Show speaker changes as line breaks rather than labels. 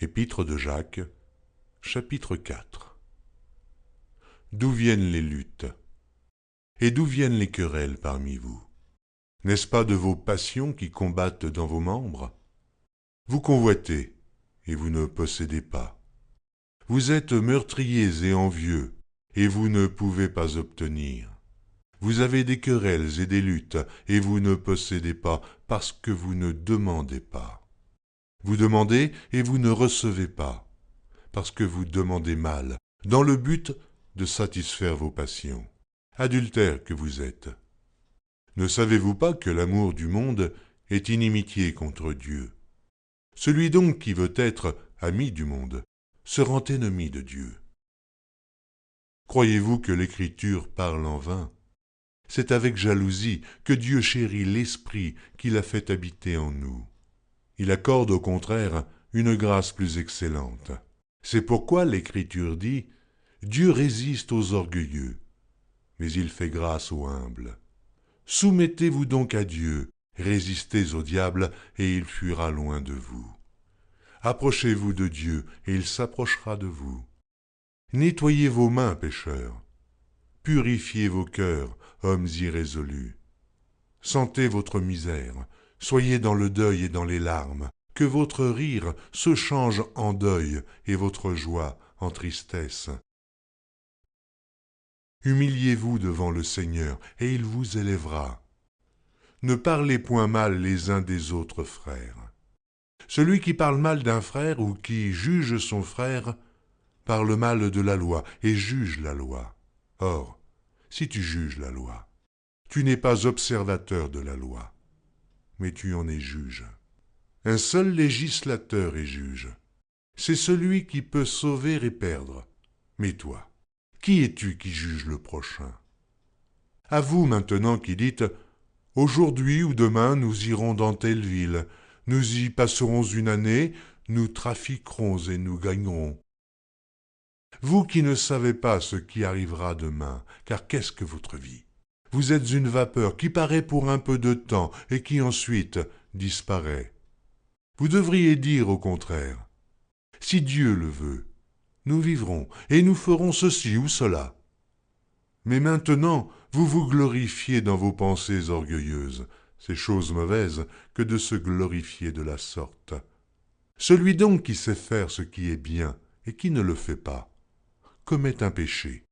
Épître de Jacques, chapitre 4. D'où viennent les luttes? Et d'où viennent les querelles parmi vous? N'est-ce pas de vos passions qui combattent dans vos membres? Vous convoitez, et vous ne possédez pas. Vous êtes meurtriers et envieux, et vous ne pouvez pas obtenir. Vous avez des querelles et des luttes, et vous ne possédez pas, parce que vous ne demandez pas. Vous demandez, et vous ne recevez pas, parce que vous demandez mal, dans le but de satisfaire vos passions. Adultères que vous êtes. Ne savez-vous pas que l'amour du monde est inimitié contre Dieu? Celui donc qui veut être ami du monde se rend ennemi de Dieu. Croyez-vous que l'Écriture parle en vain? C'est avec jalousie que Dieu chérit l'Esprit qu'il a fait habiter en nous. Il accorde au contraire une grâce plus excellente. C'est pourquoi l'Écriture dit « Dieu résiste aux orgueilleux, mais il fait grâce aux humbles. Soumettez-vous donc à Dieu, résistez au diable, et il fuira loin de vous. Approchez-vous de Dieu, et il s'approchera de vous. Nettoyez vos mains, pécheurs. Purifiez vos cœurs, hommes irrésolus. Sentez votre misère, soyez dans le deuil et dans les larmes, que votre rire se change en deuil et votre joie en tristesse. Humiliez-vous devant le Seigneur, et il vous élèvera. Ne parlez point mal les uns des autres frères. Celui qui parle mal d'un frère ou qui juge son frère parle mal de la loi et juge la loi. Or, si tu juges la loi, tu n'es pas observateur de la loi, mais tu en es juge. Un seul législateur est juge. C'est celui qui peut sauver et perdre. Mais toi, qui es-tu qui juge le prochain? À vous maintenant qui dites « Aujourd'hui ou demain nous irons dans telle ville, nous y passerons une année, nous trafiquerons et nous gagnerons. » Vous qui ne savez pas ce qui arrivera demain, car qu'est-ce que votre vie? Vous êtes une vapeur qui paraît pour un peu de temps et qui ensuite disparaît. Vous devriez dire au contraire « Si Dieu le veut, nous vivrons et nous ferons ceci ou cela. » Mais maintenant, vous vous glorifiez dans vos pensées orgueilleuses. C'est chose mauvaise que de se glorifier de la sorte. Celui donc qui sait faire ce qui est bien et qui ne le fait pas, commet un péché.